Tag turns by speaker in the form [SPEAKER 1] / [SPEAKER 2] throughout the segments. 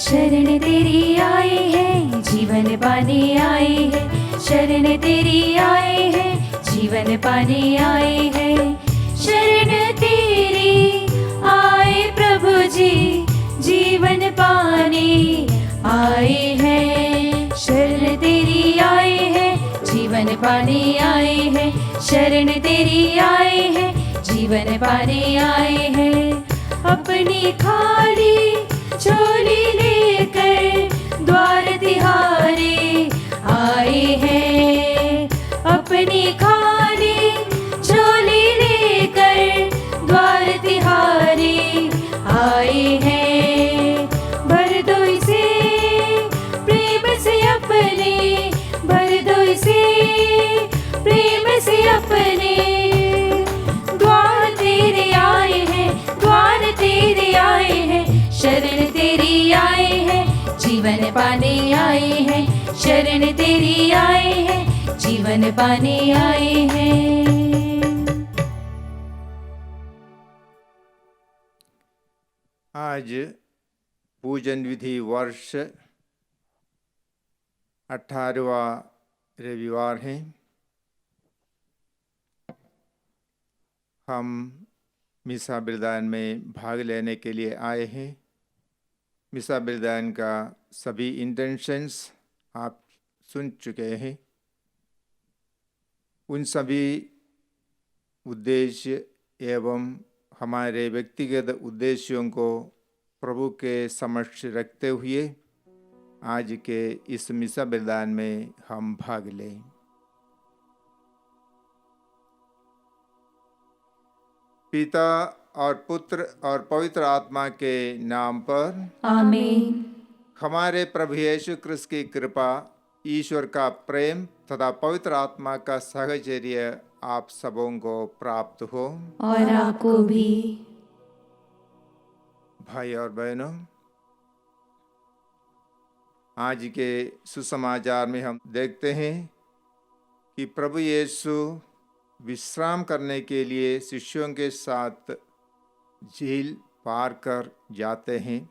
[SPEAKER 1] शरण तेरी आए हैं जीवन पाने आए हैं, शरण तेरी आए हैं जीवन पाने आए हैं। शरण तेरी आए प्रभु जी जीवन पाने आए हैं। शरण तेरी आए हैं जीवन पाने आए हैं, शरण तेरी आए हैं जीवन पाने आए हैं। अपनी खाली झोली लेकर द्वार तिहारे आए हैं, अपनी खाली झोली लेकर द्वार तिहारे आए हैं। भर दो इसे प्रेम से अपने, भर दो इसे प्रेम से अपने। द्वार तेरे आए हैं, द्वार तेरे आए हैं, शरण तेरी आए हैं जीवन पाने आए हैं, शरण तेरी आए हैं जीवन पाने आए हैं।
[SPEAKER 2] आज पूजन विधि वर्ष 18वां रविवार है। हम मिसा बलिदान में भाग लेने के लिए आए हैं। मिसा बलिदान का सभी इंटेंशंस आप सुन चुके हैं। उन सभी उद्देश्य एवं हमारे व्यक्तिगत उद्देश्यों को प्रभु के समक्ष रखते हुए आज के इस मिसा बलिदान में हम भाग लें। पिता और पुत्र और पवित्र आत्मा के नाम पर
[SPEAKER 1] आमीन।
[SPEAKER 2] हमारे प्रभु यीशु क्रिस्त की कृपा, ईश्वर का प्रेम तथा पवित्र आत्मा का साहचर्य आप सबों को प्राप्त हो।
[SPEAKER 1] और आपको भी।
[SPEAKER 2] भाई और बहनों, आज के सुसमाचार में हम देखते हैं कि प्रभु यीशु विश्राम करने के लिए शिष्यों के साथ झील पार कर जाते हैं,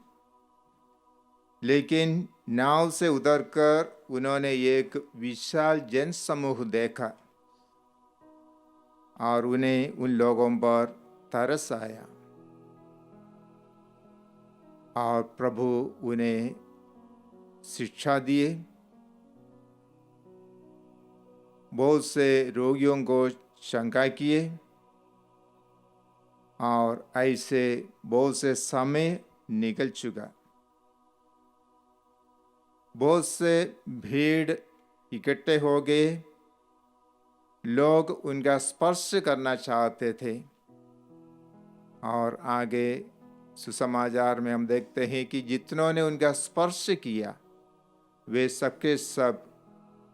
[SPEAKER 2] लेकिन नाव से उतरकर उन्होंने एक विशाल जन समूह देखा और उन्हें उन लोगों पर तरस आया और प्रभु उन्हें शिक्षा दिए। बहुत से रोगियों को शंका किए और ऐसे बहुत से समय निकल चुका। बहुत से भीड़ इकट्ठे हो गए। लोग उनका स्पर्श करना चाहते थे और आगे सुसमाचार में हम देखते हैं कि जितनों ने उनका स्पर्श किया वे सबके सब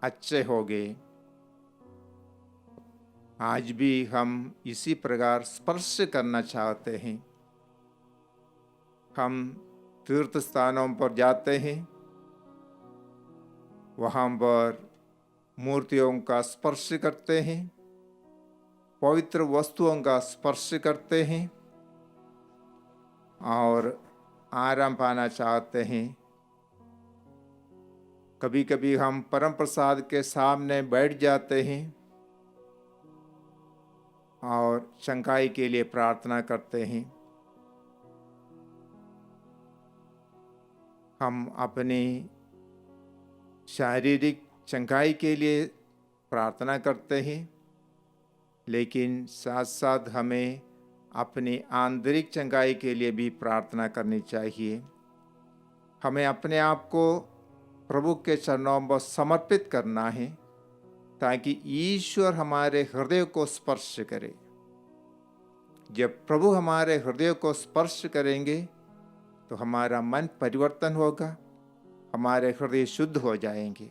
[SPEAKER 2] अच्छे हो गए। आज भी हम इसी प्रकार स्पर्श करना चाहते हैं। हम तीर्थ स्थानों पर जाते हैं, वहाँ पर मूर्तियों का स्पर्श करते हैं, पवित्र वस्तुओं का स्पर्श करते हैं और आराम पाना चाहते हैं। कभी कभी हम परम प्रसाद के सामने बैठ जाते हैं और चंगाई के लिए प्रार्थना करते हैं। हम अपनी शारीरिक चंगाई के लिए प्रार्थना करते हैं, लेकिन साथ साथ हमें अपनी आंतरिक चंगाई के लिए भी प्रार्थना करनी चाहिए। हमें अपने आप को प्रभु के चरणों पर समर्पित करना है ताकि ईश्वर हमारे हृदय को स्पर्श करे। जब प्रभु हमारे हृदय को स्पर्श करेंगे तो हमारा मन परिवर्तन होगा, हमारे हृदय शुद्ध हो जाएंगे।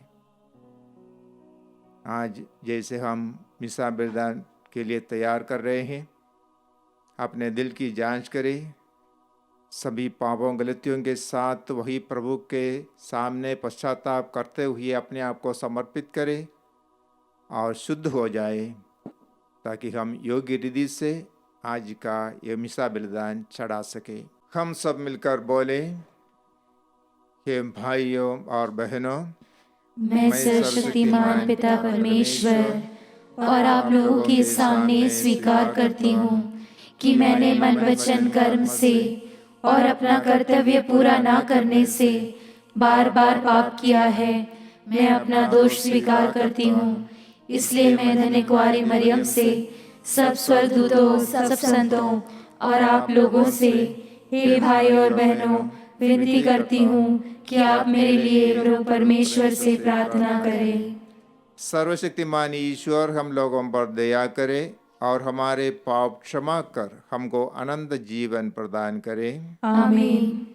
[SPEAKER 2] आज जैसे हम मिसा बलिदान के लिए तैयार कर रहे हैं, अपने दिल की जांच करें। सभी पापों गलतियों के साथ वही प्रभु के सामने पश्चाताप करते हुए अपने आप को समर्पित करें और शुद्ध हो जाए, ताकि हम योग्य रीति से आज का ये मिसा बलिदान चढ़ा सके। हम सब मिलकर बोले, हे भाइयों और बहनों,
[SPEAKER 1] मैं सर्वशक्तिमान पिता परमेश्वर और आप लोगों के सामने स्वीकार करती हूँ कि मैंने मन वचन कर्म से और अपना कर्तव्य पूरा ना करने से बार बार पाप किया है। मैं अपना दोष स्वीकार करती हूँ। इसलिए मैं धन्य कुंवारी मरियम से, सब स्वर्गदूतों, सब संतों और आप लोगों से, हे भाई और बहनों, विनती करती हूँ कि आप मेरे लिए प्रभु परमेश्वर से प्रार्थना करें।
[SPEAKER 2] सर्वशक्तिमान ईश्वर हम लोगों पर दया करे और हमारे पाप क्षमा कर हमको अनंत जीवन प्रदान करे।
[SPEAKER 1] आमीन।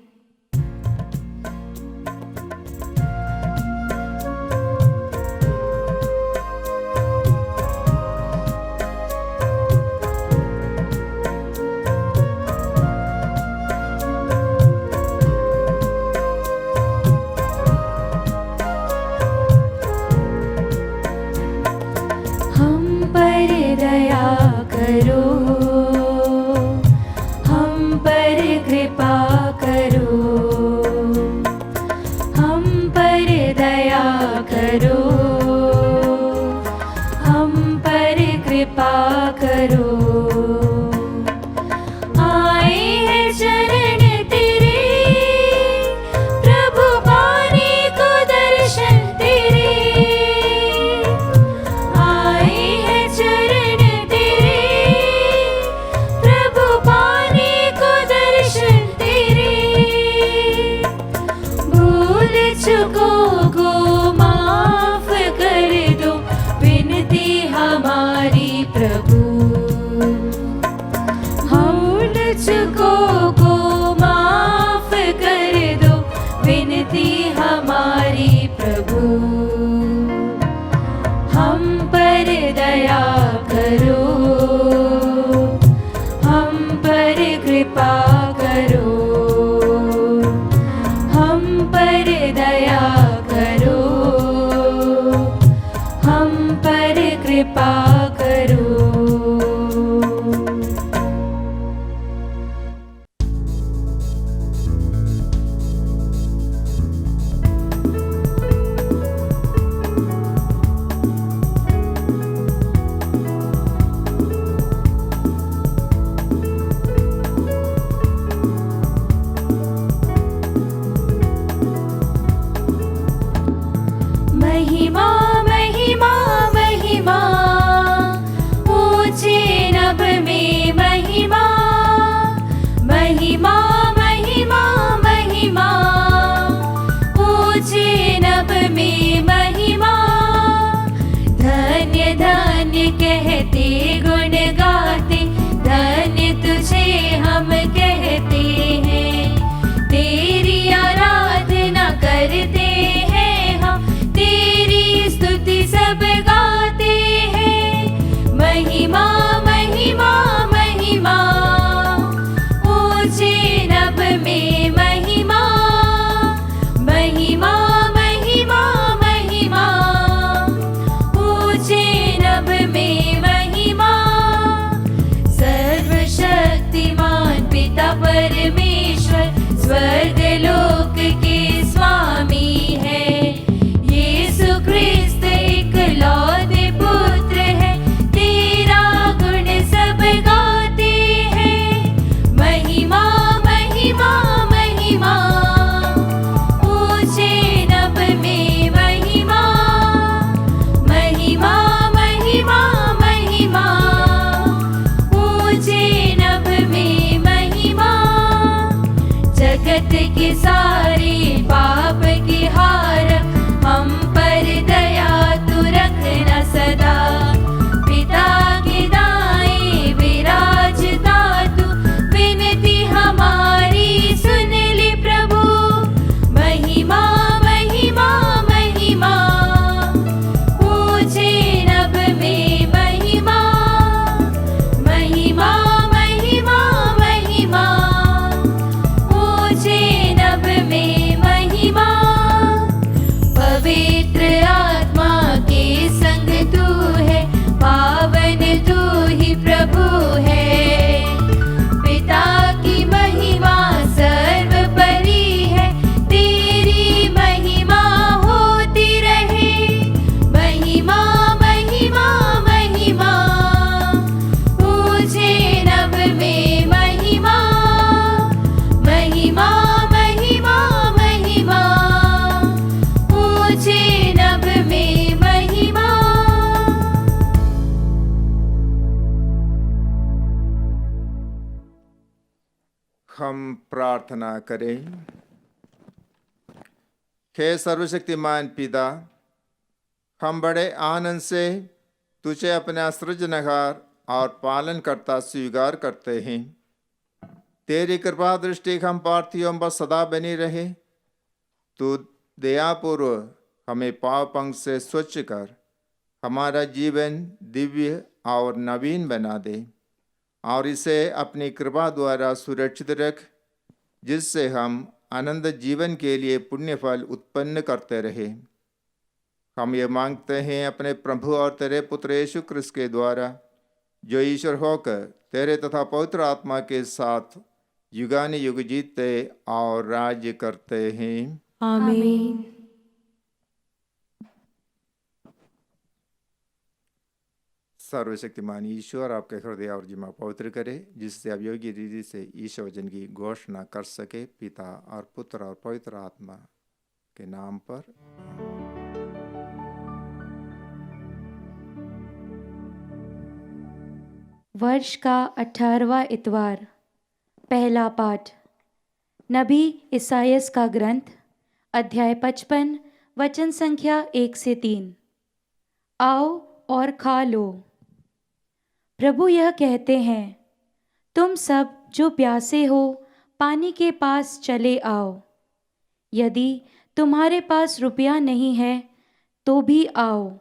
[SPEAKER 1] नभ
[SPEAKER 2] हम प्रार्थना करें। हे सर्वशक्तिमान पिता, हम बड़े आनंद से तुझे अपना सृजनहार और पालनकर्ता स्वीकार करते हैं। तेरी कृपा दृष्टि हम पार्थियों पर सदा बनी रहे। तू दयापूर्वक हमें पाप पंख से स्वच्छ कर हमारा जीवन दिव्य और नवीन बना दे और इसे अपनी कृपा द्वारा सुरक्षित रख, जिससे हम आनंद जीवन के लिए पुण्य फल उत्पन्न करते रहे। हम ये मांगते हैं अपने प्रभु और तेरे पुत्र यीशु क्रिस्त के द्वारा, जो ईश्वर होकर तेरे तथा पवित्र आत्मा के साथ युगान युग जीतते और राज्य करते हैं।
[SPEAKER 1] आमीन।
[SPEAKER 2] सर्वशक्तिमान ईश्वर आपके हृदय और जिम्मा पवित्र करे, जिससे आप योग्य रीति से ईश्वर वचन की घोषणा कर सके। पिता और पुत्र और पवित्र आत्मा के नाम पर।
[SPEAKER 1] वर्ष का 18वां इतवार। पहला पाठ नबी इसायास का ग्रंथ, अध्याय 55, वचन संख्या 1 से 3। आओ और खा लो। प्रभु यह कहते हैं, तुम सब जो प्यासे हो पानी के पास चले आओ। यदि तुम्हारे पास रुपया नहीं है तो भी आओ,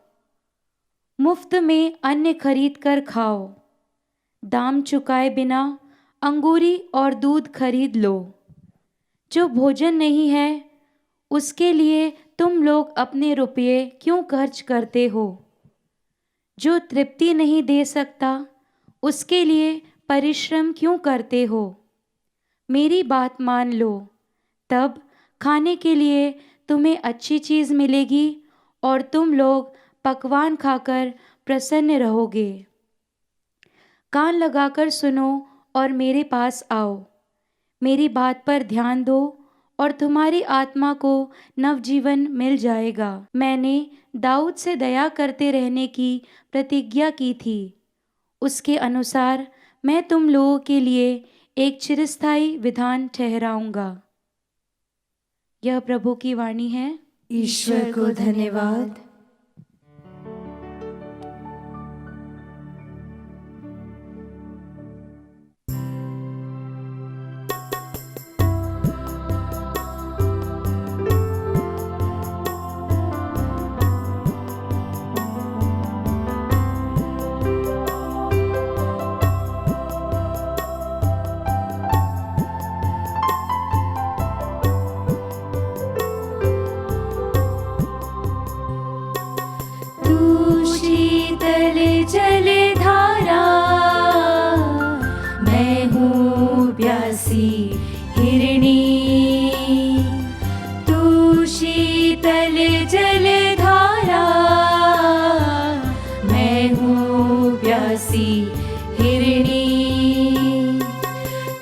[SPEAKER 1] मुफ्त में अन्न खरीद कर खाओ। दाम चुकाए बिना अंगूरी और दूध खरीद लो। जो भोजन नहीं है उसके लिए तुम लोग अपने रुपये क्यों खर्च करते हो? जो तृप्ति नहीं दे सकता उसके लिए परिश्रम क्यों करते हो? मेरी बात मान लो, तब खाने के लिए तुम्हें अच्छी चीज़ मिलेगी और तुम लोग पकवान खाकर प्रसन्न रहोगे। कान लगाकर सुनो और मेरे पास आओ। मेरी बात पर ध्यान दो और तुम्हारी आत्मा को नवजीवन मिल जाएगा। मैंने दाऊद से दया करते रहने की प्रतिज्ञा की थी। उसके अनुसार मैं तुम लोगों के लिए एक चिरस्थायी विधान ठहराऊंगा। यह प्रभु की वाणी है।
[SPEAKER 3] ईश्वर को धन्यवाद।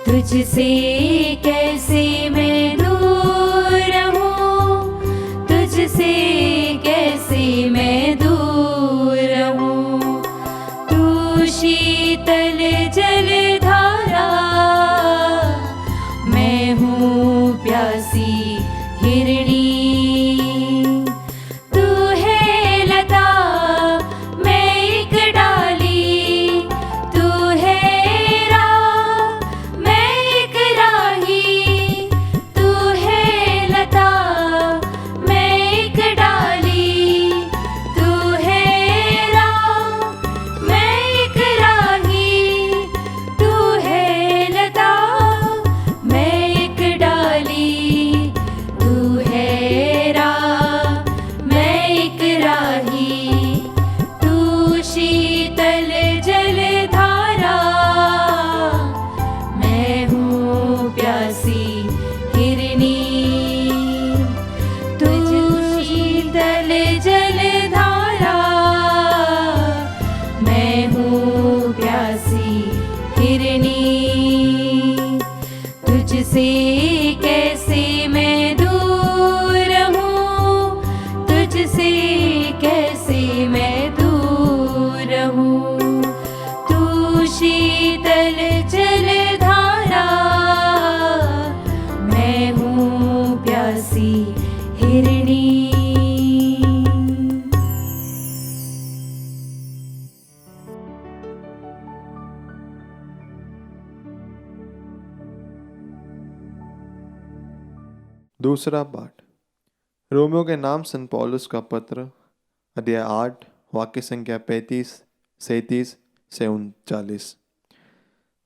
[SPEAKER 1] तुझसे कैसे मैं दूर रहूं, तुझसे कैसे मैं दूर रहूं। तू शीतल जलधारा, मैं हूँ प्यासी हिरणी। तू है लता, मैं एक डाली। तू है राह, मैं एक राही। तू है लता, मैं एक डाली। तू है राह, मैं एक राही। तू है लता, मैं एक डाली। तू है राह, मैं एक राही। तू शीतल जलधारा, मैं हूँ प्यासी हिरनी। तू शीतल जलधारा, मैं हूँ प्यासी हिरनी। तुझसे कैसे मैं दूर रहूं, तुझसे कैसे मैं दूर रहूं। तू शीतल जलधारा,
[SPEAKER 4] दूसरा पाठ रोमियो के नाम संत पौलुस का पत्र, अध्याय 8, वाक्य संख्या 35, 37 से 39।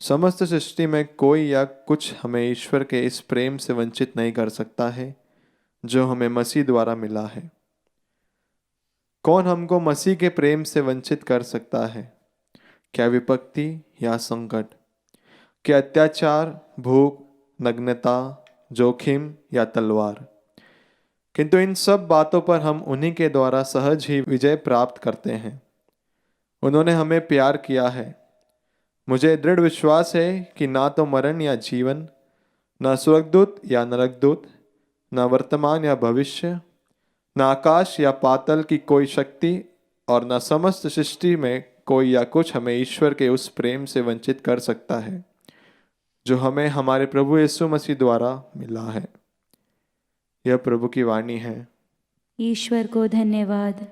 [SPEAKER 4] समस्त सृष्टि में कोई या कुछ हमें ईश्वर के इस प्रेम से वंचित नहीं कर सकता है जो हमें मसीह द्वारा मिला है। कौन हमको मसीह के प्रेम से वंचित कर सकता है? क्या विपत्ति या संकट, क्या अत्याचार, भूख, नग्नता, जोखिम या तलवार? किंतु इन सब बातों पर हम उन्हीं के द्वारा सहज ही विजय प्राप्त करते हैं। उन्होंने हमें प्यार किया है। मुझे दृढ़ विश्वास है कि ना तो मरण या जीवन, ना स्वर्गदूत या नरकदूत, ना वर्तमान या भविष्य, ना आकाश या पाताल की कोई शक्ति और ना समस्त सृष्टि में कोई या कुछ हमें ईश्वर के उस प्रेम से वंचित कर सकता है जो हमें हमारे प्रभु यीशु मसीह द्वारा मिला है। यह प्रभु की वाणी है।
[SPEAKER 1] ईश्वर को धन्यवाद।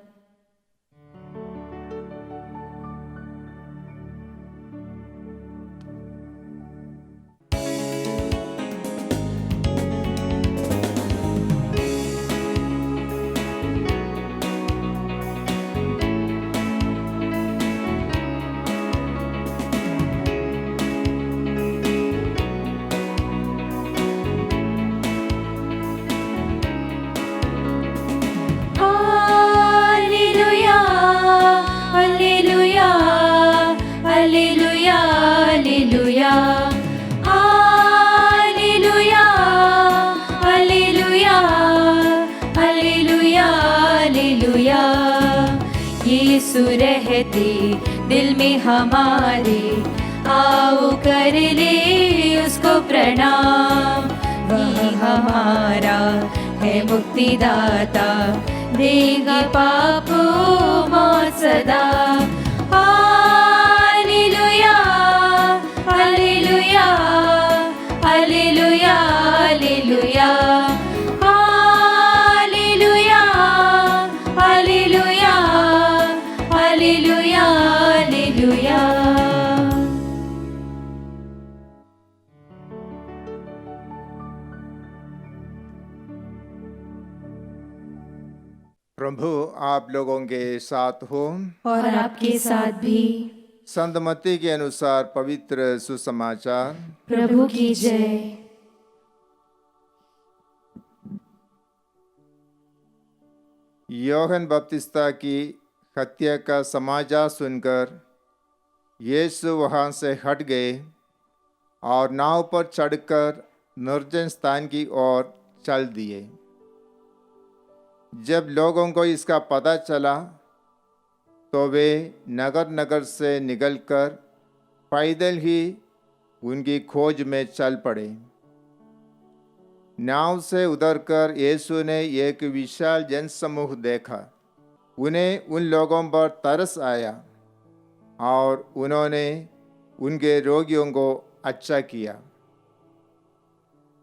[SPEAKER 1] यीशु रहते दिल में हमारे, आओ कर ले उसको प्रणाम। वही हमारा है मुक्तिदाता, देगा पापों मौत सदा। Hallelujah hallelujah hallelujah hallelujah hallelujah hallelujah hallelujah hallelujah.
[SPEAKER 2] प्रभु आप लोगों के साथ हो
[SPEAKER 1] और आपके साथ भी।
[SPEAKER 2] संत मत्ती के अनुसार पवित्र सुसमाचार।
[SPEAKER 1] प्रभु की जय।
[SPEAKER 2] योहन बपतिस्ता की हत्या का समाचार सुनकर यीशु वहाँ से हट गए और नाव पर चढ़कर निर्जन स्थान की ओर चल दिए। जब लोगों को इसका पता चला तो वे नगर नगर से निकलकर पैदल ही उनकी खोज में चल पड़े। नाव से उतरकर यीशु ने एक विशाल जनसमूह देखा। उन्हें उन लोगों पर तरस आया और उन्होंने उनके रोगियों को अच्छा किया।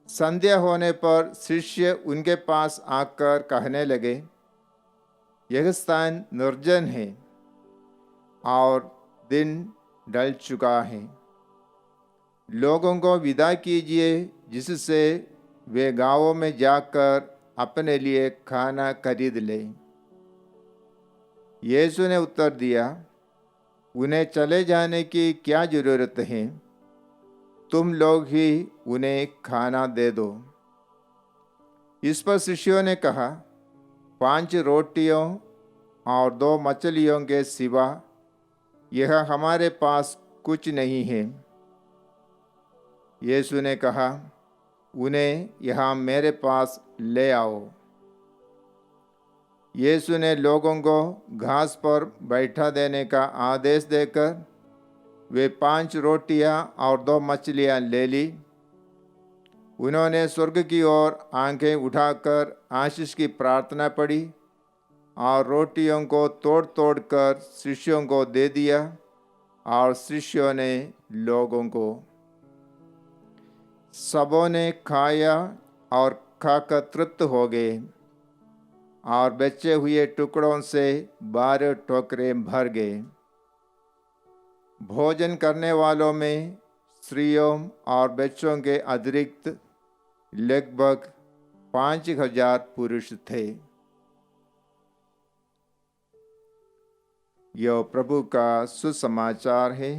[SPEAKER 2] संध्या होने पर शिष्य उनके पास आकर कहने लगे, यह स्थान निर्जन है और दिन ढल चुका है। लोगों को विदा कीजिए जिससे वे गांवों में जाकर अपने लिए खाना खरीद लें। यीशु ने उत्तर दिया, उन्हें चले जाने की क्या जरूरत है? तुम लोग ही उन्हें खाना दे दो। इस पर शिष्यों ने कहा, 5 रोटियों और 2 मछलियों के सिवा यह हमारे पास कुछ नहीं है। यीशु ने कहा, उन्हें यहाँ मेरे पास ले आओ। यीशु ने लोगों को घास पर बैठा देने का आदेश देकर वे 5 रोटियां और 2 मछलियां ले ली। उन्होंने स्वर्ग की ओर आंखें उठाकर आशीष की प्रार्थना पढ़ी और रोटियों को तोड़ तोड़ कर शिष्यों को दे दिया और शिष्यों ने लोगों को। सबों ने खाया और खाकर तृप्त हो गए और बचे हुए टुकड़ों से 12 टोकरे भर गए। भोजन करने वालों में स्त्रियों और बच्चों के अतिरिक्त लगभग 5,000 पुरुष थे। यह प्रभु का सुसमाचार है।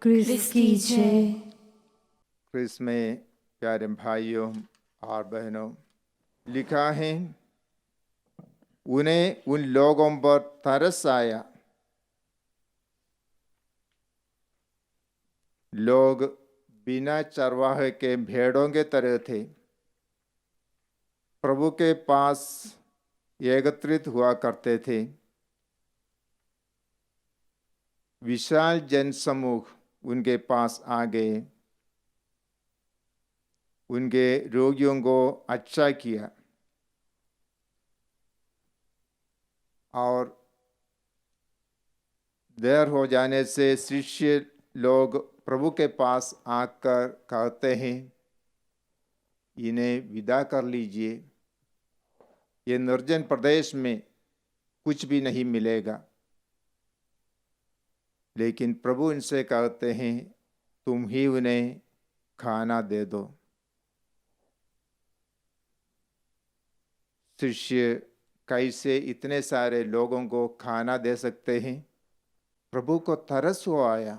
[SPEAKER 3] क्रिस्त की जय।
[SPEAKER 2] क्रिस्त में प्यारे भाइयों और बहनों, लिखा है, उन्हें उन लोगों पर तरस आया। लोग बिना चरवाहे के भेड़ों के तरह थे। प्रभु के पास एकत्रित हुआ करते थे। विशाल जनसमूह उनके पास आ गए, उनके रोगियों को अच्छा किया और देर हो जाने से शिष्य लोग प्रभु के पास आकर कहते हैं, इन्हें विदा कर लीजिए, ये निर्जन प्रदेश में कुछ भी नहीं मिलेगा। लेकिन प्रभु इनसे कहते हैं, तुम ही उन्हें खाना दे दो। शिष्य कैसे इतने सारे लोगों को खाना दे सकते हैं? प्रभु को तरस हो आया,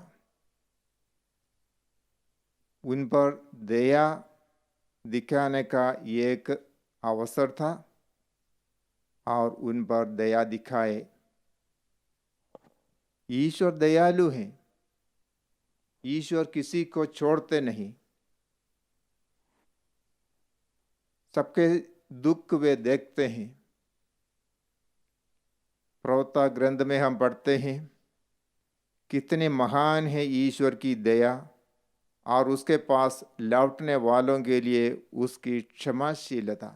[SPEAKER 2] उन पर दया दिखाने का एक अवसर था और उन पर दया दिखाए। ईश्वर दयालु हैं, ईश्वर किसी को छोड़ते नहीं। सबके दुख वे देखते हैं। प्रवक्ता ग्रंथ में हम पढ़ते हैं, कितने महान है ईश्वर की दया और उसके पास लौटने वालों के लिए उसकी क्षमाशीलता।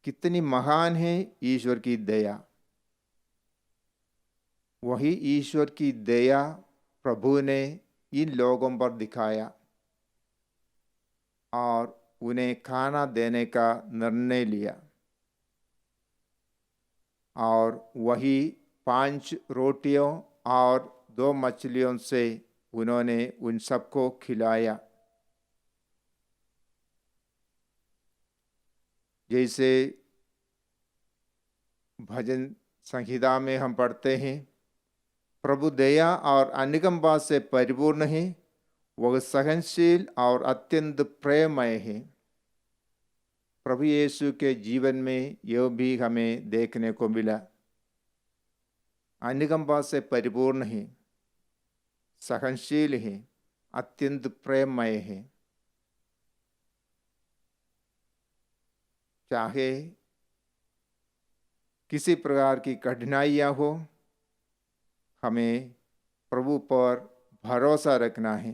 [SPEAKER 2] कितनी महान है ईश्वर की दया। वही ईश्वर की दया प्रभु ने इन लोगों पर दिखाया और उन्हें खाना देने का निर्णय लिया। और वही 5 रोटियों और 2 मछलियों से उन्होंने उन सबको खिलाया। जैसे भजन संहिता में हम पढ़ते हैं, प्रभु दया और अनुकंपा से परिपूर्ण है, वह सहनशील और अत्यंत प्रेममय है। प्रभु यीशु के जीवन में यह भी हमें देखने को मिला। अनुकंपा से परिपूर्ण है, सहनशील है, अत्यंत प्रेममय है। चाहे किसी प्रकार की कठिनाइयां हो, हमें प्रभु पर भरोसा रखना है।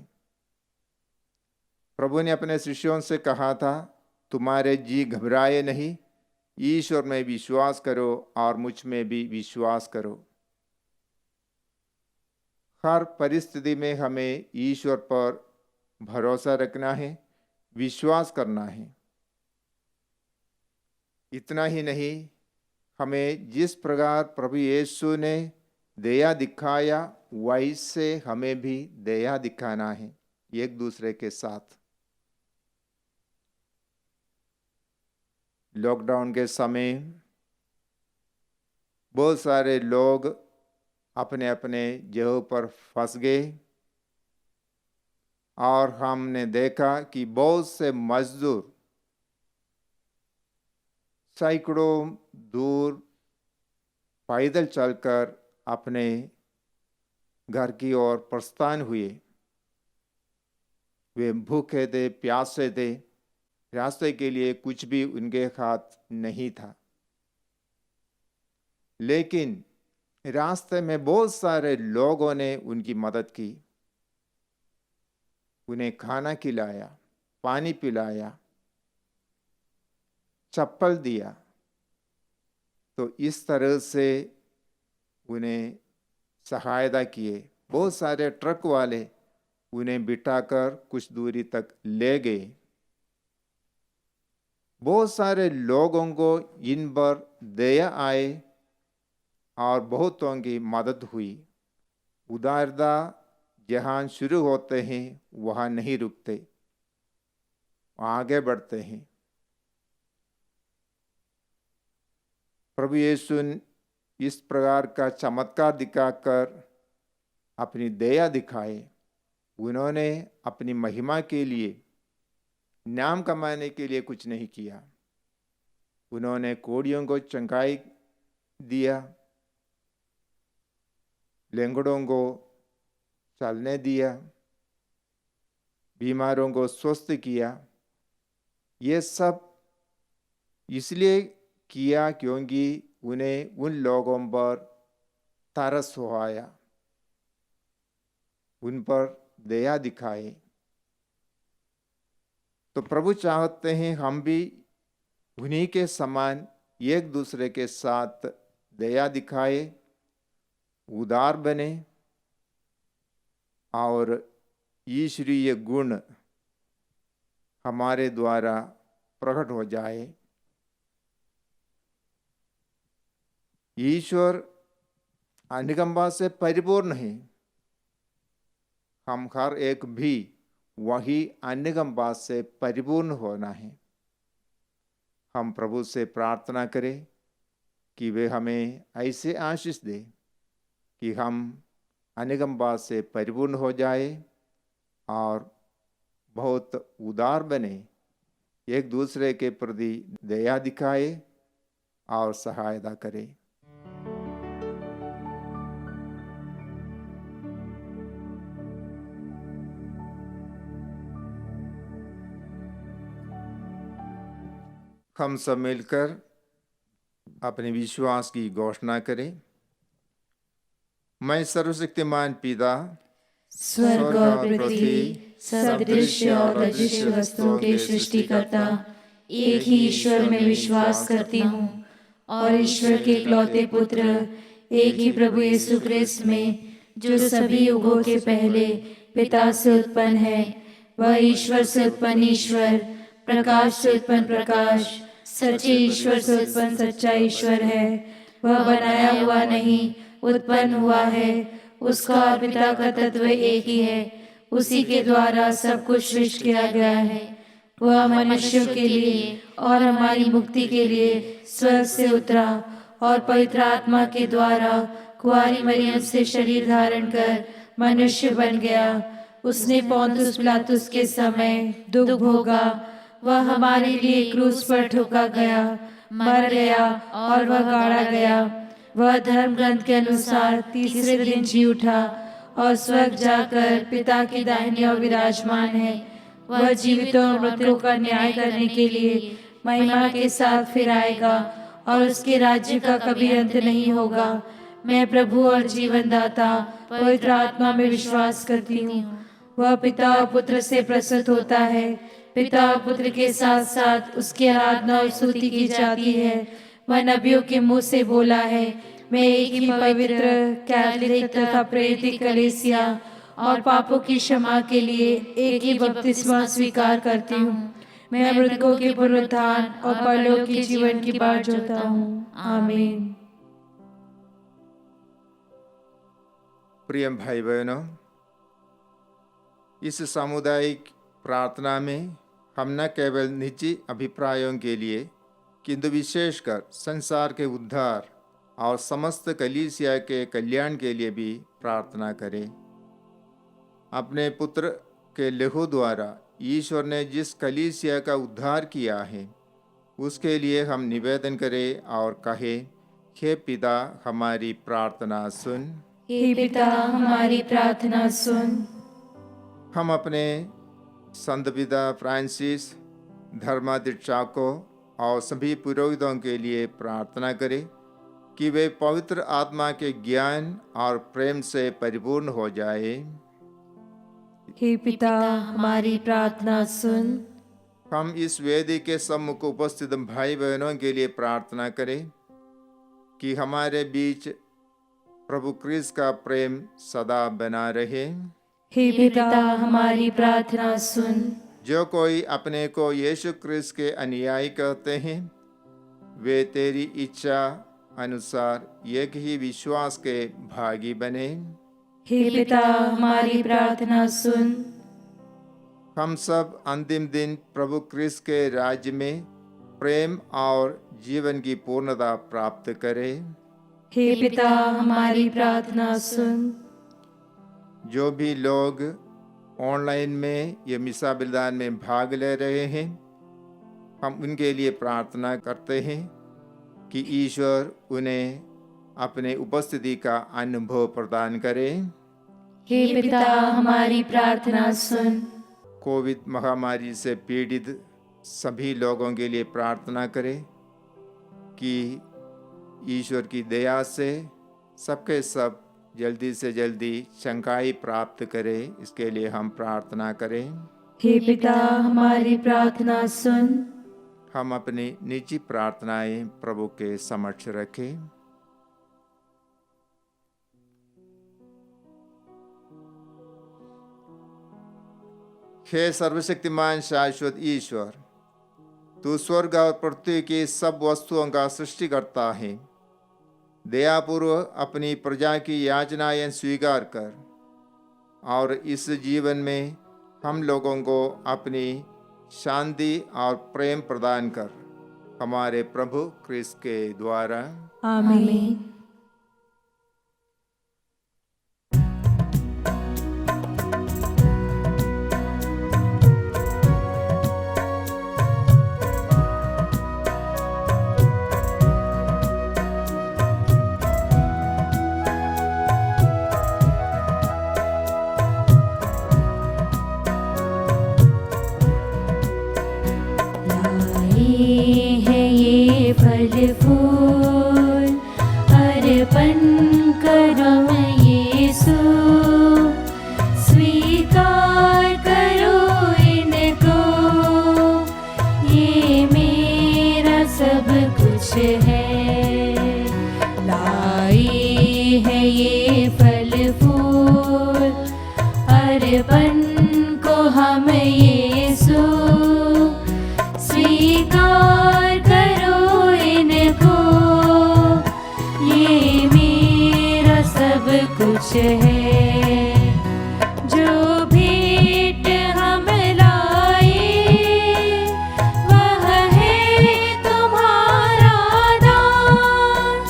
[SPEAKER 2] प्रभु ने अपने शिष्यों से कहा था, तुम्हारे जी घबराए नहीं, ईश्वर में विश्वास करो और मुझ में भी विश्वास करो। हर परिस्थिति में हमें ईश्वर पर भरोसा रखना है, विश्वास करना है। इतना ही नहीं, हमें जिस प्रकार प्रभु यीशु ने दया दिखाया, वैसे हमें भी दया दिखाना है एक दूसरे के साथ। लॉकडाउन के समय बहुत सारे लोग अपने अपने जगह पर फंस गए और हमने देखा कि बहुत से मजदूर सैकड़ों दूर पैदल चलकर अपने घर की ओर प्रस्थान हुए। वे भूखे थे, प्यासे थे, रास्ते के लिए कुछ भी उनके हाथ नहीं था। लेकिन रास्ते में बहुत सारे लोगों ने उनकी मदद की, उन्हें खाना खिलाया, पानी पिलाया, चप्पल दिया। तो इस तरह से उन्हें सहायता किए। बहुत सारे ट्रक वाले उन्हें बिठाकर कुछ दूरी तक ले गए। बहुत सारे लोगों को इन पर दया आए और बहुतों की मदद हुई। उदारता जहाँ शुरू होते हैं वहाँ नहीं रुकते, आगे बढ़ते हैं। प्रभु यीशु इस प्रकार का चमत्कार दिखाकर अपनी दया दिखाए। उन्होंने अपनी महिमा के लिए, नाम कमाने के लिए कुछ नहीं किया। उन्होंने कोढ़ियों को चंगाई दिया, लेंगड़ों को चलने दिया, बीमारों को स्वस्थ किया। ये सब इसलिए किया क्योंकि उन्हें उन लोगों पर तरस आया, उन पर दया दिखाए। तो प्रभु चाहते हैं हम भी उन्हीं के समान एक दूसरे के साथ दया दिखाए, उदार बने और ईश्वरीय गुण हमारे द्वारा प्रकट हो जाए। ईश्वर अनुकंपा से परिपूर्ण है। हम हर एक भी वही अनुकंपा से परिपूर्ण होना है। हम प्रभु से प्रार्थना करें कि वे हमें ऐसे आशीष दे कि हम अनुकंपा से परिपूर्ण हो जाए और बहुत उदार बने, एक दूसरे के प्रति दया दिखाए और सहायता करें। हम सब मिलकर अपने विश्वास की घोषणा करें। मैं सर्वशक्तिमान पिता,
[SPEAKER 1] स्वर्ग और पृथ्वी, सब दृश्य और अदृश्य वस्तुओं के सृष्टिकर्ता एक ही ईश्वर में विश्वास करती हूँ और ईश्वर के इकलौते पुत्र एक ही प्रभु यीशु ख्रिस्त में, जो सभी युगों के पहले पिता से उत्पन्न है, वह ईश्वर से उत्पन्न ईश्वर, प्रकाश से उत्पन्न प्रकाश, सच्चे ईश्वर से उत्पन्न सच्चा ईश्वर है। वह बनाया हुआ नहीं, उत्पन्न हुआ है। उसका और पिता का तत्व एक ही है। उसी के द्वारा सब कुछ सृष्टि किया गया है। वह मनुष्यों के लिए और हमारी मुक्ति के लिए स्वर्ग से उतरा और पवित्र आत्मा के द्वारा कुंवारी मरियम से शरीर धारण कर मनुष्य बन गया। उसने पोंतुस पिलातुस के समय दुख भोगा। वह हमारे लिए क्रूस पर ठोका गया, मर गया और वह गाड़ा गया। वह धर्म ग्रंथ के अनुसार तीसरे दिन जी उठा और स्वर्ग जाकर पिता की दाहिनी ओर विराजमान है। वह जीवितों और मृतकों का न्याय करने के लिए महिमा के साथ फिर आएगा और उसके राज्य का कभी अंत नहीं होगा। मैं प्रभु और जीवन दाता पवित्र आत्मा में विश्वास करती हूँ। वह पिता और पुत्र से प्रसूत होता है। पिता और पुत्र के साथ साथ उसकी आराधना और स्तुति की जाती है। वह नबियों के मुंह से बोला है, मैं एक ही पवित्र, कैथोलिक तथा प्रेरित कलीसिया और पापों की क्षमा के लिए एक ही बपतिस्मा स्वीकार करती हूँ। मैं मृतकों के पुनरुत्थान और परलोक के जीवन की बाट जोहता हूँ। आमीन।
[SPEAKER 2] प्रिय भाई बहनों, इस सामुदायिक प्रार्थना में हम न केवल निजी अभिप्रायों के लिए किंतु विशेषकर संसार के उद्धार और समस्त कलीसिया के कल्याण के लिए भी प्रार्थना करें। अपने पुत्र के लहू द्वारा ईश्वर ने जिस कलीसिया का उद्धार किया है, उसके लिए हम निवेदन करें और कहें, हे पिता हमारी प्रार्थना सुन।
[SPEAKER 1] हे पिता हमारी प्रार्थना सुन।
[SPEAKER 2] हम अपने संत पिता फ्रांसिस, धर्माध्यक्षों और सभी पुरोहितों के लिए प्रार्थना करें कि वे पवित्र आत्मा के ज्ञान और प्रेम से परिपूर्ण हो जाए।
[SPEAKER 3] हे पिता हमारी प्रार्थना सुन।
[SPEAKER 2] हम इस वेदी के सम्मुख उपस्थित भाई बहनों के लिए प्रार्थना करें कि हमारे बीच प्रभु क्रिस्त का प्रेम सदा बना रहे।
[SPEAKER 3] हे पिता हमारी प्रार्थना सुन।
[SPEAKER 2] जो कोई अपने को यीशु क्रिस्त के अनुयायी कहते हैं, वे तेरी इच्छा अनुसार एक ही विश्वास के भागी बने।
[SPEAKER 3] हे पिता हमारी प्रार्थना सुन।
[SPEAKER 2] हम सब अंतिम दिन प्रभु क्रिस्त के राज्य में प्रेम और जीवन की पूर्णता प्राप्त करे।
[SPEAKER 3] हे पिता हमारी प्रार्थना सुन।
[SPEAKER 2] जो भी लोग ऑनलाइन में या मिसा बलिदान में भाग ले रहे हैं, हम उनके लिए प्रार्थना करते हैं कि ईश्वर उन्हें अपने उपस्थिति का अनुभव प्रदान करे।
[SPEAKER 3] हे पिता हमारी प्रार्थना सुन।
[SPEAKER 2] कोविड महामारी से पीड़ित सभी लोगों के लिए प्रार्थना करें कि ईश्वर की दया से सबके सब जल्दी से जल्दी चंगाई प्राप्त करें। इसके लिए हम प्रार्थना करें।
[SPEAKER 3] हे पिता हमारी प्रार्थना सुन।
[SPEAKER 2] हम अपनी निजी प्रार्थनाएं प्रभु के समक्ष रखें। हे सर्वशक्तिमान शाश्वत ईश्वर, तू स्वर्ग और पृथ्वी की सब वस्तुओं का सृष्टि करता है। दयापूर्वक अपनी प्रजा की याचनाएं स्वीकार कर और इस जीवन में हम लोगों को अपनी शांति और प्रेम प्रदान कर, हमारे प्रभु क्रिस्त के द्वारा।
[SPEAKER 3] आमीन। फल फूल अर्पण करो यीशु, स्वीकार करो इनको, ये मेरा सब कुछ है। लाई है ये फल फूल अर्पण को हम यीशु, स्वीकार करो इनको, ये मेरा सब कुछ है। जो भेंट हम लाए वह है तुम्हारा दान,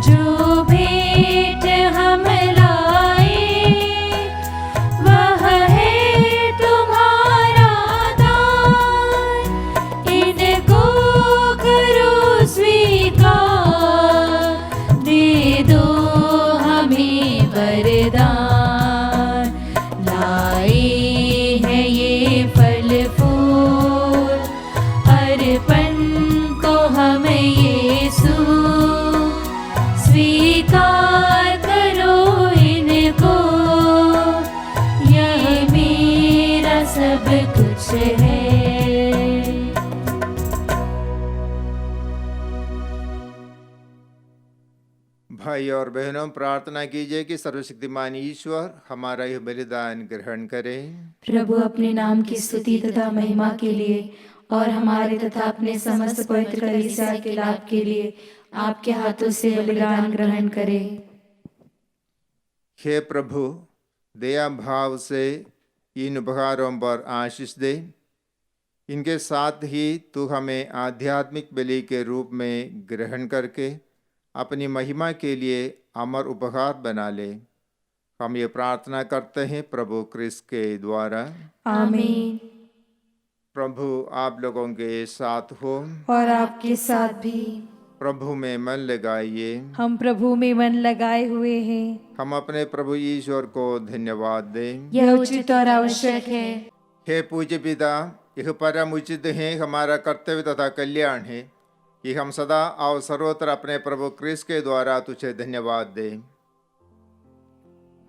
[SPEAKER 3] जो भेंट हम लाए वह है तुम्हारा दान, इनको करो स्वीकार, दे दो हमें वरदान। लाए हैं ये फल फूल अर्पण को हम यीशु, स्वीकार करो इनको, यह मेरा सब कुछ है।
[SPEAKER 2] भाई और बहनों, प्रार्थना कीजिए कि सर्वशक्तिमान ईश्वर हमारा यह बलिदान ग्रहण करे।
[SPEAKER 3] प्रभु अपने नाम की स्तुति तथा महिमा के लिए और हमारे तथा अपने समस्त पवित्र कलीसिया के लाभ के लिए आपके हाथों से बलिदान ग्रहण करे।
[SPEAKER 2] हे प्रभु, दया भाव से इन उपहारों पर आशीष दे। इनके साथ ही तू हमें आध्यात्मिक बलि के रूप में ग्रहण करके अपनी महिमा के लिए अमर उपहार बना ले। हम ये प्रार्थना करते हैं प्रभु क्रिस्त के द्वारा।
[SPEAKER 3] आमीन।
[SPEAKER 2] प्रभु आप लोगों के साथ हो
[SPEAKER 3] और आपके साथ भी।
[SPEAKER 2] प्रभु में मन लगाइए।
[SPEAKER 3] हम प्रभु में मन लगाए हुए हैं।
[SPEAKER 2] हम अपने प्रभु ईश्वर को धन्यवाद दें।
[SPEAKER 3] यह उचित और आवश्यक है।
[SPEAKER 2] हे पूज्य पिता, यह परम उचित है, हमारा कर्तव्य तथा कल्याण है कि हम सदा और सर्वत्र अपने प्रभु क्रिस्त के द्वारा तुझे धन्यवाद दें।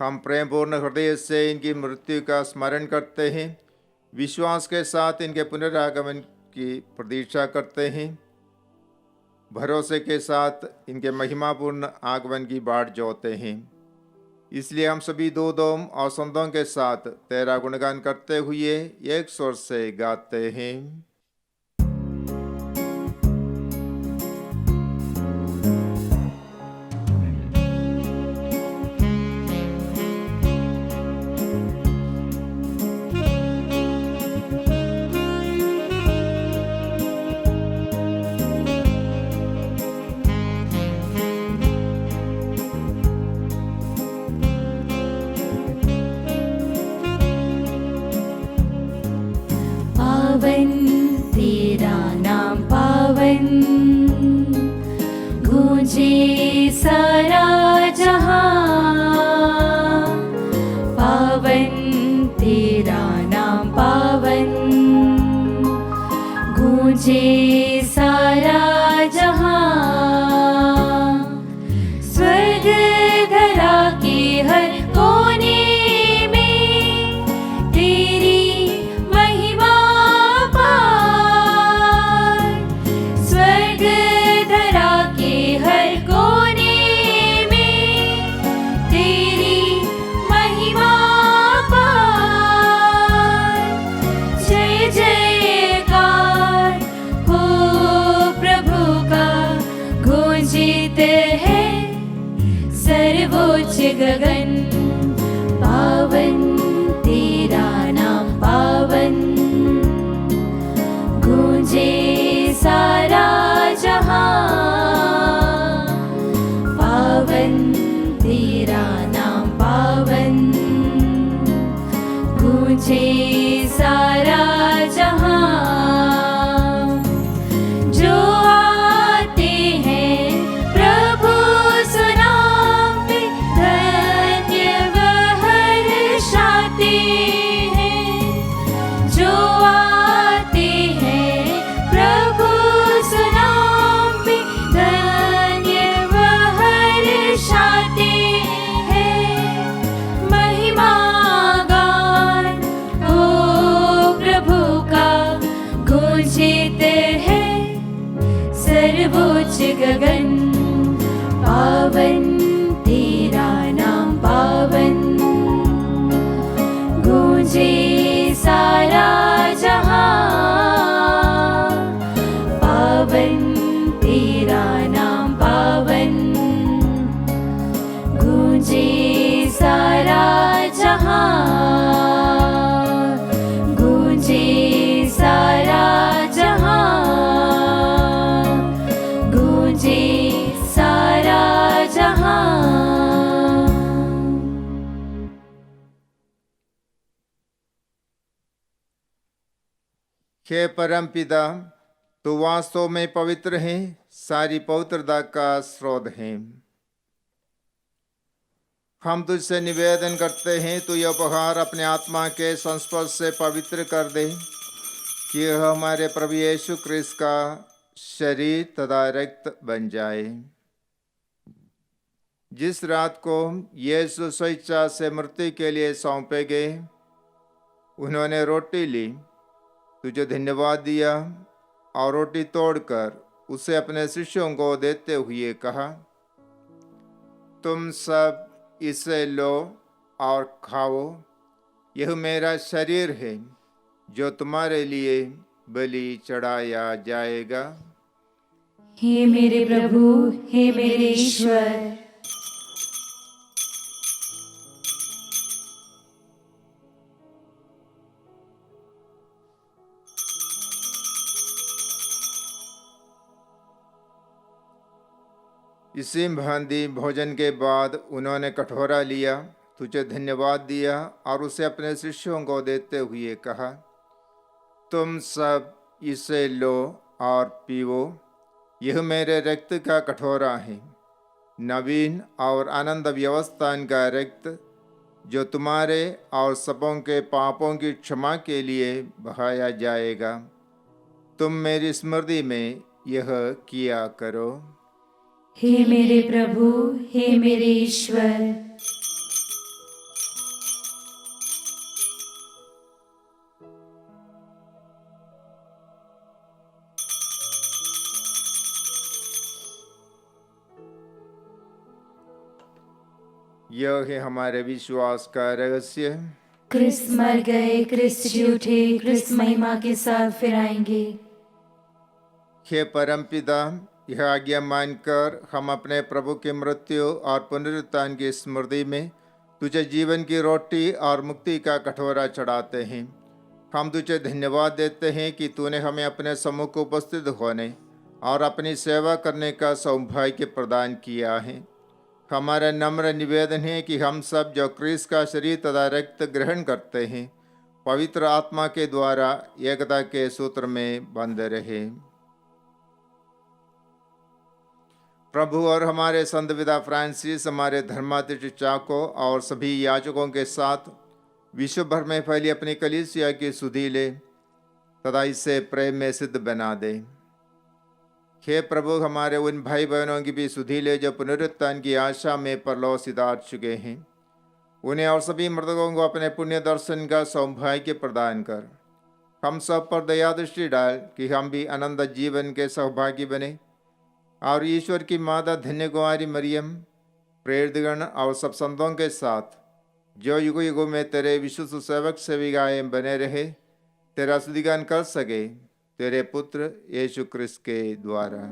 [SPEAKER 2] हम प्रेमपूर्ण हृदय से इनकी मृत्यु का स्मरण करते हैं, विश्वास के साथ इनके पुनरागमन की प्रतीक्षा करते हैं, भरोसे के साथ इनके महिमापूर्ण आगमन की बाट जोते हैं। इसलिए हम सभी दूतों और संतों के साथ तेरा गुणगान करते हुए एक स्वर से गाते हैं।
[SPEAKER 3] गूंजे सारा जहां, स्वर्ग धरा के हर कोने में तेरी महिमा पार। स्वर्ग धरा के हर कोने में तेरी महिमा पार। जय जयकार हो प्रभु का गूंजित है सर्वोच्च गगन। पावन तेरा नाम पावन, गूंजे सारा जहां। पावन तेरा नाम पावन, गूंजे सारा जहां। जो आते हैं प्रभु सुनाम पे, धन्य वह हर्षाते हैं। जो आते हैं प्रभु सुनाम पे, धन्य वह हर्षाते हैं। महिमा गान ओ प्रभु का गूंजित है सर्वोच्च गगन। पावन तेरा नाम पावन, गूंजे सारा जहां। पावन तेरा नाम पावन, गूंजे सारा जहां। गूंजे सारा जहां, गूंजे सारा जहां।
[SPEAKER 2] हे परम पिता, तू वास्तव में पवित्र है, सारी पवित्रता का स्रोत है। हम तुझसे निवेदन करते हैं, तू यह उपहार अपने आत्मा के संस्पर्श से पवित्र कर दे, कि यह हमारे प्रभु यीशु क्रिस्त का शरीर तथा रक्त बन जाए। जिस रात को यीशु स्वेच्छा से मृत्यु के लिए सौंपे गए, उन्होंने रोटी ली, तुझे धन्यवाद दिया और रोटी तोड़कर उसे अपने शिष्यों को देते हुए कहा, तुम सब इसे लो और खाओ, यह मेरा शरीर है जो तुम्हारे लिए बलि चढ़ाया जाएगा।
[SPEAKER 3] हे मेरे प्रभु, हे मेरे ईश्वर।
[SPEAKER 2] इसी भांति भोजन के बाद उन्होंने कटोरा लिया, तुझे धन्यवाद दिया और उसे अपने शिष्यों को देते हुए कहा, तुम सब इसे लो और पीवो, यह मेरे रक्त का कटोरा है, नवीन और आनंद व्यवस्थान का रक्त, जो तुम्हारे और सबों के पापों की क्षमा के लिए बहाया जाएगा। तुम मेरी स्मृति में यह किया करो।
[SPEAKER 3] हे मेरे प्रभु, हे मेरे ईश्वर।
[SPEAKER 2] यह है हमारे विश्वास का रहस्य।
[SPEAKER 3] क्रिस्त मर गए, क्रिस्त जी उठे, क्रिस्त महिमा के साथ फिर आएंगे।
[SPEAKER 2] हे परम पिता, यह आज्ञा मानकर हम अपने प्रभु की मृत्यु और पुनरुत्थान की स्मृति में तुझे जीवन की रोटी और मुक्ति का कटोरा चढ़ाते हैं। हम तुझे धन्यवाद देते हैं कि तूने हमें अपने सम्मुख उपस्थित होने और अपनी सेवा करने का सौभाग्य प्रदान किया है। हमारा नम्र निवेदन है कि हम सब जो क्रिस्त का शरीर तथा रक्त ग्रहण करते हैं, पवित्र आत्मा के द्वारा एकता के सूत्र में बंध रहे। प्रभु और हमारे संत पिता फ्रांसिस, हमारे धर्माध्यक्ष चाको और सभी याजकों के साथ विश्व भर में फैली अपनी कलीसिया की सुधि ले। तथा इसे प्रेम में सिद्ध बना दे। हे प्रभु, हमारे उन भाई बहनों की भी सुधि ले जो पुनरुत्थान की आशा में परलोक सिधार चुके हैं। उन्हें और सभी मृतकों को अपने पुण्य दर्शन का सौभाग्य प्रदान कर। हम सब पर दया दृष्टि डाल कि हम भी अनंत जीवन के सौभाग्य बने और ईश्वर की माता धन्य कुमारी मरियम, प्रेरितगण और सब संतों के साथ जो युग युगों में तेरे विशुद्ध सेवक सेविकाएं बने रहे, तेरा स्तुतिगान कर सके तेरे पुत्र यीशु क्रिस्त के द्वारा।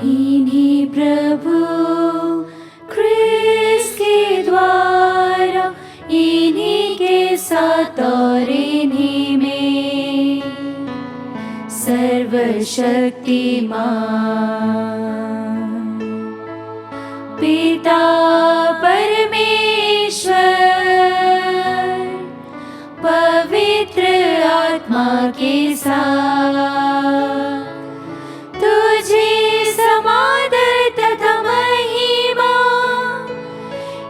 [SPEAKER 3] इन्हीं प्रभु क्रिस्त के द्वारा, इन्हीं के साथ और इन्हीं में सर्वशक्तिमान पिता परमेश्वर पवित्र आत्मा के साथ तुझे समादर तथा महिमा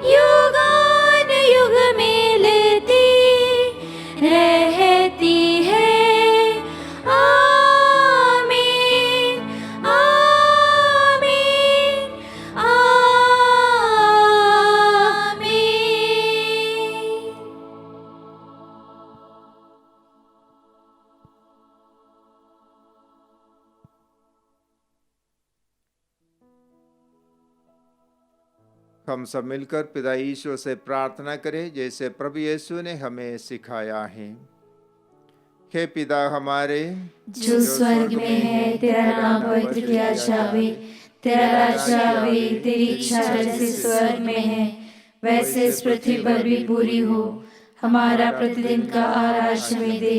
[SPEAKER 3] युगान युग मिलती रहती है। आमीन आमीन आमीन।
[SPEAKER 2] हम सब मिलकर पिता ईश्वर से प्रार्थना करें जैसे प्रभु यीशु ने हमें सिखाया है। हे पिता हमारे
[SPEAKER 3] जो स्वर्ग में है, तेरा नाम पवित्र किया जावे, तेरा राज्य आवे, तेरी इच्छा जैसे स्वर्ग में है वैसे इस पृथ्वी पर भी पूरी हो। हमारा प्रतिदिन का आहार आज हमें दे,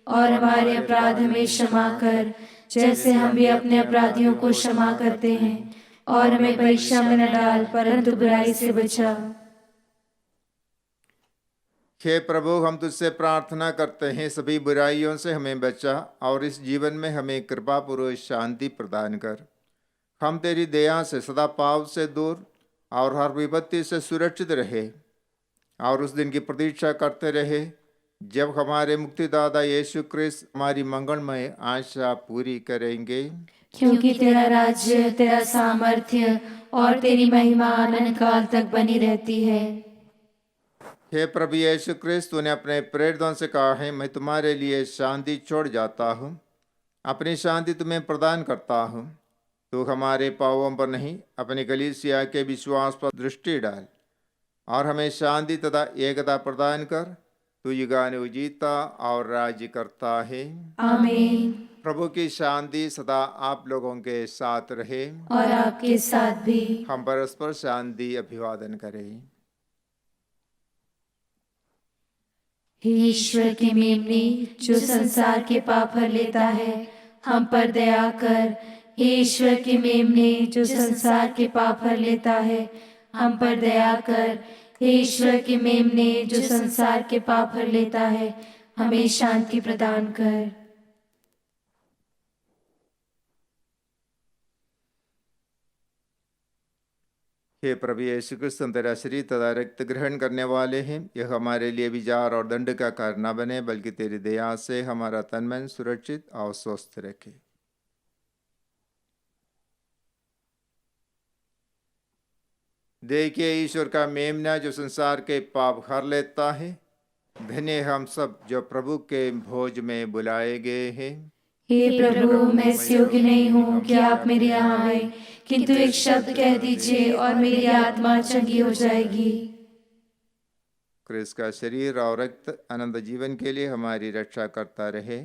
[SPEAKER 3] और हमारे अपराध हमें क्षमा कर जैसे हम भी अपने अपराधियों को क्षमा करते हैं, और हमें परीक्षा में न डाल परंतु बुराई से बचा।
[SPEAKER 2] हे प्रभु, हम तुझसे प्रार्थना करते हैं सभी बुराइयों से हमें बचा और इस जीवन में हमें कृपा पूर्वक शांति प्रदान कर। हम तेरी दया से सदा पाप से दूर और हर विपत्ति से सुरक्षित रहे और उस दिन की प्रतीक्षा करते रहे जब हमारे मुक्तिदाता यीशु क्रिस्त हमारी मंगलमय आशा पूरी करेंगे।
[SPEAKER 3] क्योंकि तेरा राज्य, तेरा सामर्थ्य और तेरी महिमा अनंत काल तक बनी रहती है।
[SPEAKER 2] हे प्रभु यीशु क्रिस्त, तूने अपने प्रेरितों से कहा है, मैं तुम्हारे लिए शांति छोड़ जाता हूँ, अपनी शांति तुम्हें प्रदान करता हूँ। तू हमारे पापों पर नहीं, अपनी कलीसिया के विश्वास पर दृष्टि डाल और हमें शांति तथा एकता प्रदान कर। तू युगानुयुग जीता और राज्य करता है।
[SPEAKER 3] आमीन।
[SPEAKER 2] प्रभु की शांति सदा आप लोगों के साथ रहे
[SPEAKER 3] और आपके साथ भी।
[SPEAKER 2] हम परस्पर शांति अभिवादन करें।
[SPEAKER 3] हे ईश्वर के मेमने, जो संसार के पाप हर लेता है, हम पर दया कर। हे ईश्वर के मेमने, जो संसार के पाप हर लेता है, हम पर दया कर। हे ईश्वर के मेमने, जो संसार के पाप हर लेता है, हमें शांति प्रदान कर।
[SPEAKER 2] हे प्रभु यीशु क्रिस्त, हम तेरा शरीर तथा रक्त ग्रहण करने वाले हैं। यह हमारे लिए विजार और दंड का कारण न बने, बल्कि तेरी दया से हमारा तन मन सुरक्षित और स्वस्थ रखे। देखिए ईश्वर का मेमना जो संसार के पाप हर लेता है। धन्य हम सब जो प्रभु के भोज में बुलाए गए हैं।
[SPEAKER 3] हे प्रभु, मैं इस योग्य नहीं हूँ कि आप मेरे यहाँ आए, किंतु एक शब्द कह दीजिए और मेरी आत्मा चंगी हो जाएगी।
[SPEAKER 2] क्रिस्त का शरीर और रक्त अनंत जीवन के लिए हमारी रक्षा करता रहे।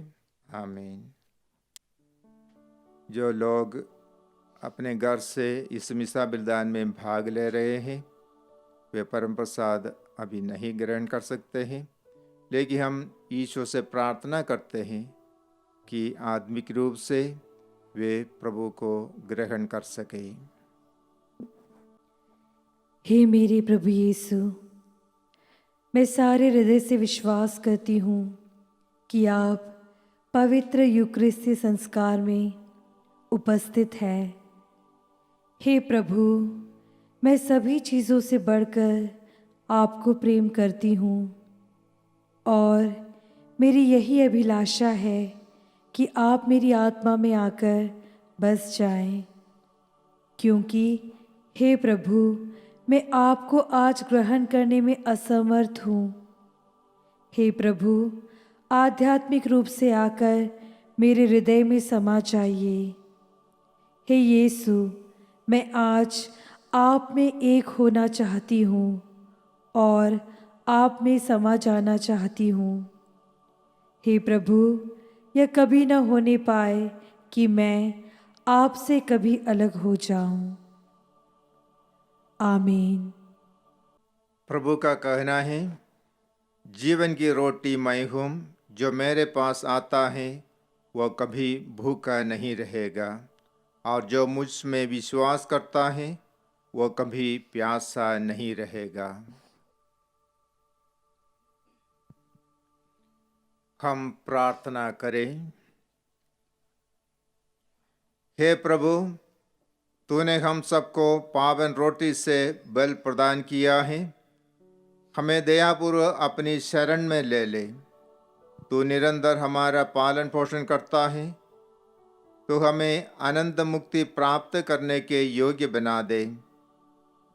[SPEAKER 2] आमीन। जो लोग अपने घर से इस मिसा बलिदान में भाग ले रहे हैं, वे परम प्रसाद अभी नहीं ग्रहण कर सकते हैं, लेकिन हम ईश्वर से प्रार्थना करते हैं कि आत्मिक रूप से वे प्रभु को ग्रहण कर सकें।
[SPEAKER 5] हे मेरे प्रभु यीशु, मैं सारे हृदय से विश्वास करती हूँ कि आप पवित्र यूक्रिस्ती संस्कार में उपस्थित है। हे प्रभु, मैं सभी चीज़ों से बढ़कर आपको प्रेम करती हूँ और मेरी यही अभिलाषा है कि आप मेरी आत्मा में आकर बस जाएं, क्योंकि हे प्रभु, मैं आपको आज ग्रहण करने में असमर्थ हूँ। हे प्रभु, आध्यात्मिक रूप से आकर मेरे हृदय में समा जाइए। हे यीशु, मैं आज आप में एक होना चाहती हूँ और आप में समा जाना चाहती हूँ। हे प्रभु, यह कभी न होने पाए कि मैं आपसे कभी अलग हो जाऊं। आमीन।
[SPEAKER 2] प्रभु का कहना है, जीवन की रोटी मैं हूँ, जो मेरे पास आता है वह कभी भूखा नहीं रहेगा, और जो मुझ में विश्वास करता है वह कभी प्यासा नहीं रहेगा। हम प्रार्थना करें। हे प्रभु, तूने हम सबको पावन रोटी से बल प्रदान किया है। हमें दयापूर्वक अपनी शरण में ले ले। तू निरंतर हमारा पालन पोषण करता है। तो हमें अनंत मुक्ति प्राप्त करने के योग्य बना दे।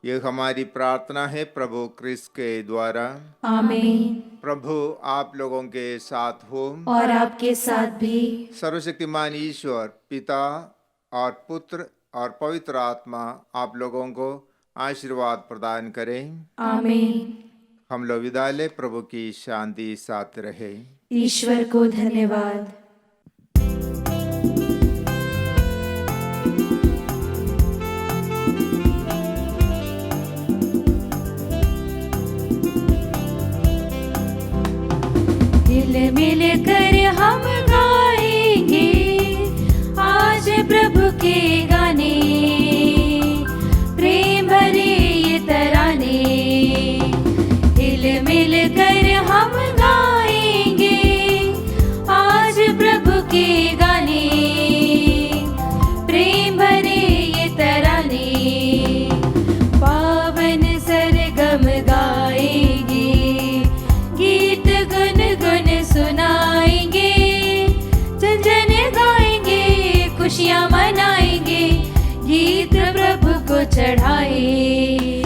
[SPEAKER 2] यह हमारी प्रार्थना है प्रभु क्रिस्त के द्वारा।
[SPEAKER 1] आमीन।
[SPEAKER 2] प्रभु आप लोगों के साथ हो
[SPEAKER 1] और आपके साथ भी।
[SPEAKER 2] सर्वशक्तिमान ईश्वर पिता और पुत्र और पवित्र आत्मा आप लोगों को आशीर्वाद प्रदान करें।
[SPEAKER 1] आमीन।
[SPEAKER 2] हम लोग विदा ले। प्रभु की शांति साथ रहे।
[SPEAKER 1] ईश्वर को धन्यवाद। दिल मिल कर हम गाएंगे आज प्रभु के गाने, प्रेम भरे ये तराने। दिल मिल कर हम गाएंगे आज प्रभु के गाने, प्रेम भरे ये तराने। पावन सरगम गाएंगे, गीत गुन गुन सुनाएंगे, जन जन गाएंगे, खुशियाँ मनाएंगे, गीत प्रभु को चढ़ाए।